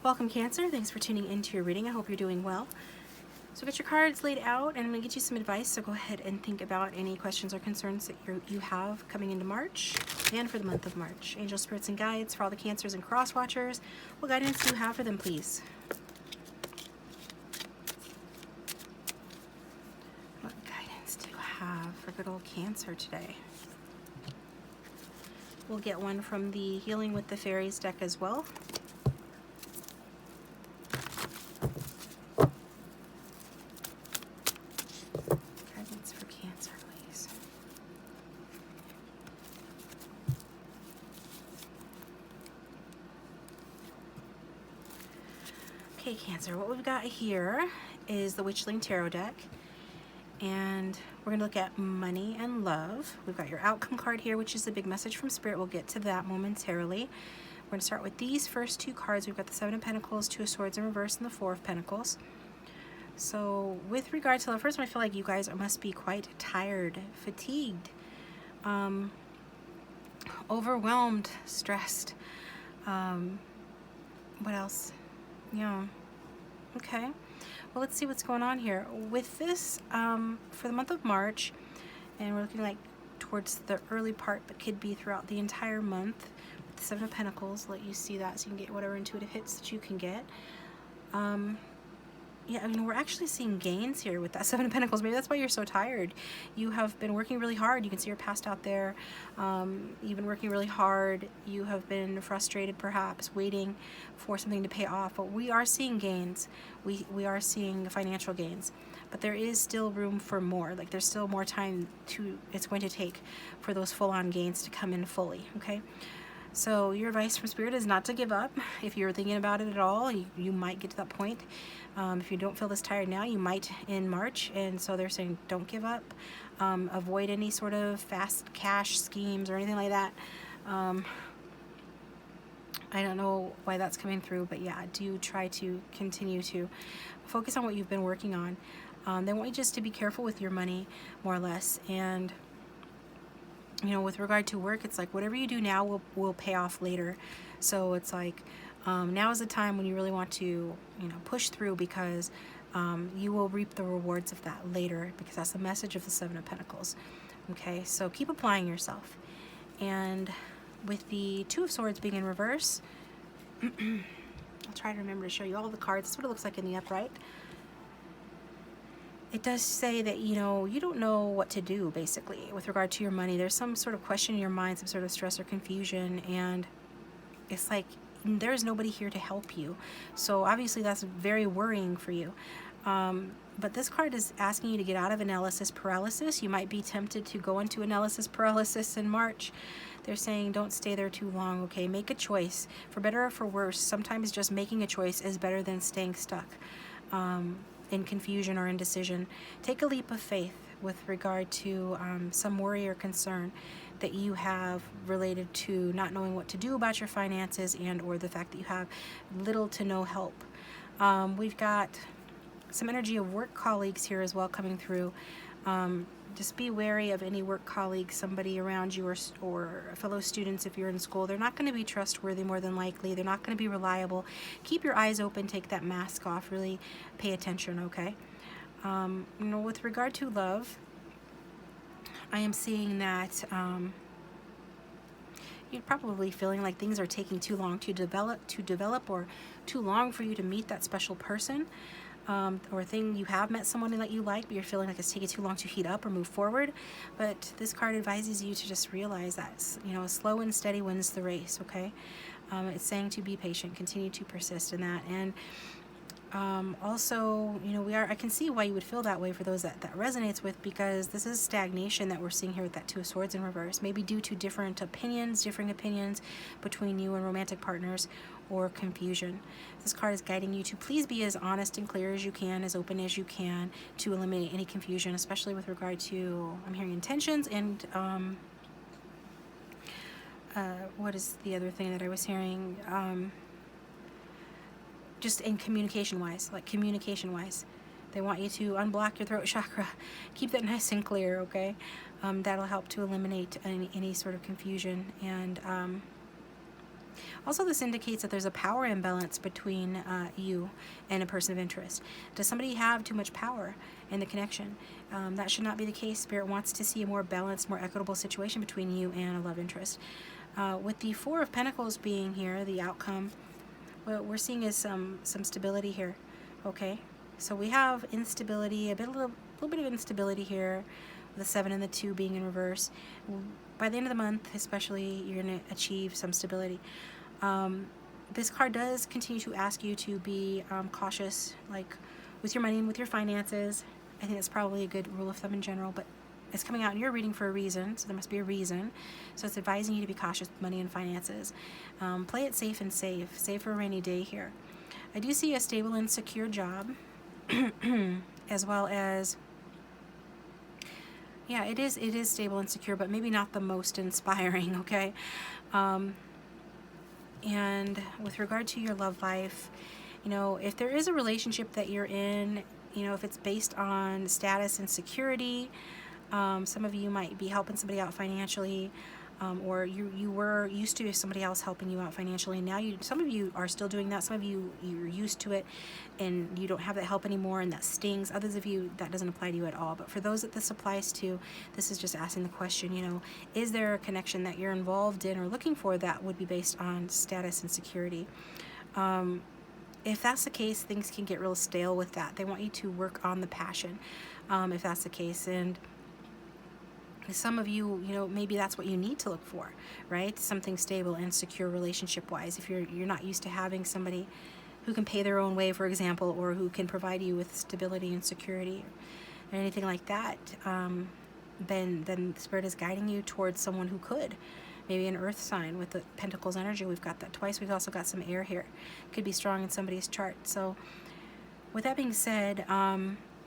Welcome, Cancer. Thanks for tuning into your reading. I hope you're doing well. So get your cards laid out and I'm going to get you some advice. So go ahead and think about any questions or concerns that you have coming into March and for the month of March. Angel spirits and guides for all the Cancers and cross watchers. What guidance do you have for them, please? What guidance do you have for good old Cancer today? We'll get one from the Healing with the Fairies deck as well. Guidance for Cancer, please. Okay, Cancer, what we've got here is the Witchling Tarot deck. And we're going to look at money and love. We've got your outcome card here, which is the big message from Spirit. We'll get to that momentarily. We're going to start with these first two cards. We've got the Seven of Pentacles, Two of Swords in reverse, and the Four of Pentacles. So with regard to the first one, I feel like you guys must be quite tired, fatigued, overwhelmed, stressed. What else? Yeah. Okay. Well, let's see what's going on here. With this, for the month of March, and we're looking like towards the early part, but could be throughout the entire month, with the Seven of Pentacles, let you see that so you can get whatever intuitive hits that you can get. Yeah, I mean, we're actually seeing gains here with that Seven of Pentacles. Maybe that's why you're so tired. You have been working really hard. You can see you're passed out there. You've been working really hard. You have been frustrated, perhaps, waiting for something to pay off. But we are seeing gains. We are seeing financial gains. But there is still room for more. Like, there's still more time it's going to take for those full-on gains to come in fully, okay? So your advice from Spirit is not to give up. If you're thinking about it at all, you might get to that point. If you don't feel this tired now, you might in March. And so they're saying don't give up. Avoid any sort of fast cash schemes or anything like that. I don't know why that's coming through, but yeah, do try to continue to focus on what you've been working on. They want you just to be careful with your money, more or less. And you know, with regard to work, it's like whatever you do now will pay off later. So it's like now is the time when you really want to, you know, push through, because you will reap the rewards of that later, because that's the message of the Seven of Pentacles. Okay, so keep applying yourself. And with the Two of Swords being in reverse, I'll try to remember to show you all the cards. That's what it looks like in the upright. It does say that, you know, you don't know what to do, basically, with regard to your money. There's some sort of question in your mind, some sort of stress or confusion, and it's like there's nobody here to help you. So obviously that's very worrying for you. But this card is asking you to get out of analysis paralysis. You might be tempted to go into analysis paralysis in March. They're saying don't stay there too long, okay? Make a choice. For better or for worse, sometimes just making a choice is better than staying stuck in confusion or indecision. Take a leap of faith with regard to some worry or concern that you have related to not knowing what to do about your finances, and or the fact that you have little to no help. We've got some energy of work colleagues here as well coming through. Just be wary of any work colleagues, somebody around you, or fellow students if you're in school. They're not going to be trustworthy, more than likely. They're not going to be reliable. Keep your eyes open, take that mask off, really pay attention, okay? You know, with regard to love, I am seeing that you're probably feeling like things are taking too long to develop, or too long for you to meet that special person. Or thing, you have met someone that you like, but you're feeling like it's taking too long to heat up or move forward. But this card advises you to just realize that, you know, slow and steady wins the race, okay? It's saying to be patient, continue to persist in that. And also, you know, I can see why you would feel that way for those that resonates with, because this is stagnation that we're seeing here with that Two of Swords in reverse, maybe due to differing opinions between you and romantic partners, or confusion. This card is guiding you to please be as honest and clear as you can, as open as you can, to eliminate any confusion, especially with regard to, I'm hearing intentions, and what is the other thing that I was hearing? Just in communication-wise, they want you to unblock your throat chakra, keep that nice and clear, okay? That'll help to eliminate any sort of confusion. And Also, this indicates that there's a power imbalance between you and a person of interest. Does somebody have too much power in the connection? That should not be the case. Spirit wants to see a more balanced, more equitable situation between you and a love interest. With the Four of Pentacles being here, the outcome, what we're seeing is some stability here. Okay, so we have instability, a little bit of instability here. The 7 and the 2 being in reverse. By the end of the month, especially, you're going to achieve some stability. This card does continue to ask you to be cautious, like with your money and with your finances. I think that's probably a good rule of thumb in general, but it's coming out in your reading for a reason, so there must be a reason. So it's advising you to be cautious with money and finances. Play it safe and save for a rainy day here. I do see a stable and secure job, as well as, yeah, it is stable and secure, but maybe not the most inspiring, okay? And with regard to your love life, you know, if there is a relationship that you're in, you know, if it's based on status and security, some of you might be helping somebody out financially, or you were used to somebody else helping you out financially, and now some of you are still doing that. Some of you, you're used to it and you don't have that help anymore, and that stings. Others of you, that doesn't apply to you at all. But for those that this applies to, this is just asking the question, you know, is there a connection that you're involved in or looking for that would be based on status and security? If that's the case, things can get real stale with that. They want you to work on the passion, if that's the case. And some of you, you know, maybe that's what you need to look for, right? Something stable and secure relationship-wise. If you're not used to having somebody who can pay their own way, for example, or who can provide you with stability and security or anything like that, then Spirit is guiding you towards someone who could. Maybe an earth sign with the Pentacles energy. We've got that twice. We've also got some air here. Could be strong in somebody's chart. So with that being said,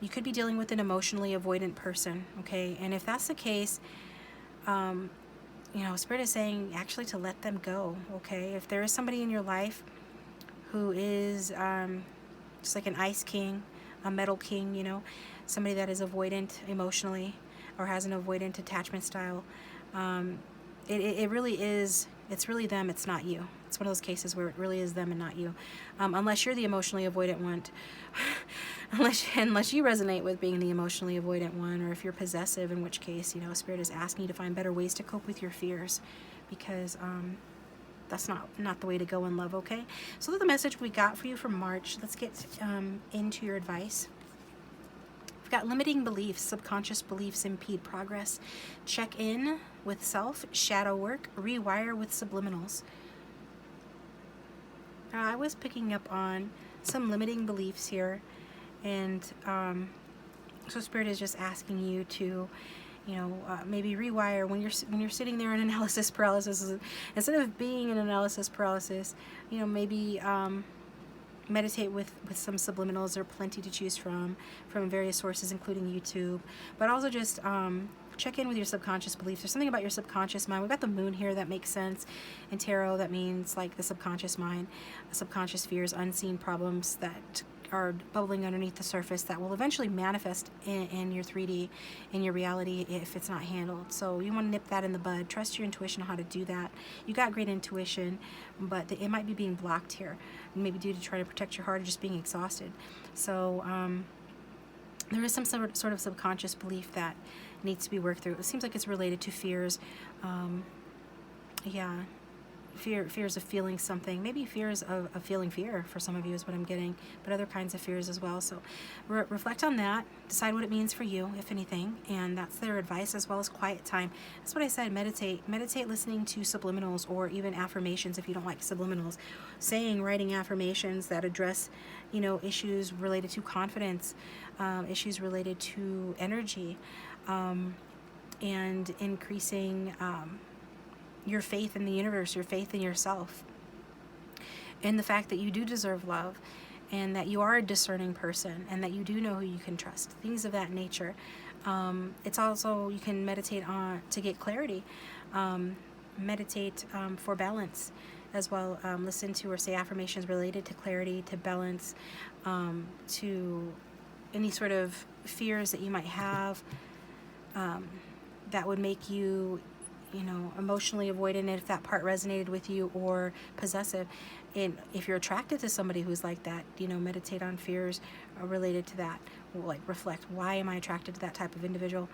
you could be dealing with an emotionally avoidant person, okay? And if that's the case, you know, Spirit is saying actually to let them go, okay? If there is somebody in your life who is just like an ice king, a metal king, you know, somebody that is avoidant emotionally or has an avoidant attachment style, it really is, it's really them, it's not you. It's one of those cases where it really is them and not you. Unless you're the emotionally avoidant one. unless you resonate with being the emotionally avoidant one, or if you're possessive, in which case, you know, Spirit is asking you to find better ways to cope with your fears, because that's not the way to go in love, okay? So that's the message we got for you for March. Let's get into your advice. We've got limiting beliefs. Subconscious beliefs impede progress. Check in with self. Shadow work. Rewire with subliminals. I was picking up on some limiting beliefs here, and so Spirit is just asking you to, you know, maybe rewire when you're sitting there in analysis paralysis. Instead of being in analysis paralysis, you know, maybe meditate with some subliminals. There are plenty to choose from various sources, including YouTube, but also just check in with your subconscious beliefs. There's something about your subconscious mind. We've got the moon here that makes sense. In tarot, that means like the subconscious mind, subconscious fears, unseen problems that are bubbling underneath the surface that will eventually manifest in your 3D, in your reality, if it's not handled. So you want to nip that in the bud. Trust your intuition on how to do that. You got great intuition, but it might be being blocked here, maybe due to trying to protect your heart or just being exhausted. So there is some sort of subconscious belief that needs to be worked through. It seems like it's related to fears. Yeah, fears of feeling something. Maybe fears of feeling fear for some of you is what I'm getting, but other kinds of fears as well. So reflect on that. Decide what it means for you, if anything, and that's their advice, as well as quiet time. That's what I said. Meditate listening to subliminals, or even affirmations if you don't like subliminals. Writing affirmations that address, you know, issues related to confidence, issues related to energy, and increasing your faith in the universe, your faith in yourself, and the fact that you do deserve love, and that you are a discerning person, and that you do know who you can trust. Things of that nature. It's also, you can meditate on to get clarity, meditate for balance as well. Listen to or say affirmations related to clarity, to balance, to any sort of fears that you might have, that would make you, you know, emotionally avoidant, if that part resonated with you, or possessive. And if you're attracted to somebody who's like that, you know, meditate on fears related to that. Like, reflect, why am I attracted to that type of individual?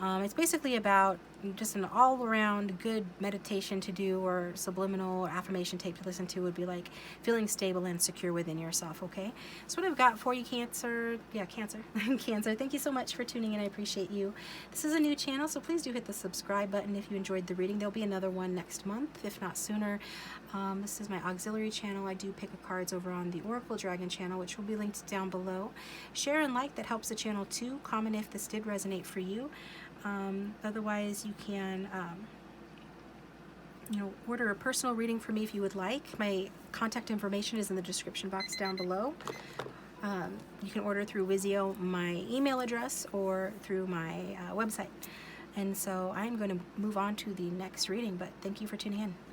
It's basically about just an all-around good meditation to do, or subliminal or affirmation tape to listen to would be like feeling stable and secure within yourself, okay? That's what I've got for you, Cancer. Yeah, Cancer. Cancer, thank you so much for tuning in. I appreciate you. This is a new channel, so please do hit the subscribe button if you enjoyed the reading. There'll be another one next month, if not sooner. This is my auxiliary channel. I do pick a cards over on the Oracle Dragon channel, which will be linked down below. Share and like, that helps the channel too. Comment if this did resonate for you. Otherwise, you can you know, order a personal reading for me if you would like. My contact information is in the description box down below. You can order through Vizio, my email address, or through my website. And so I'm going to move on to the next reading, but thank you for tuning in.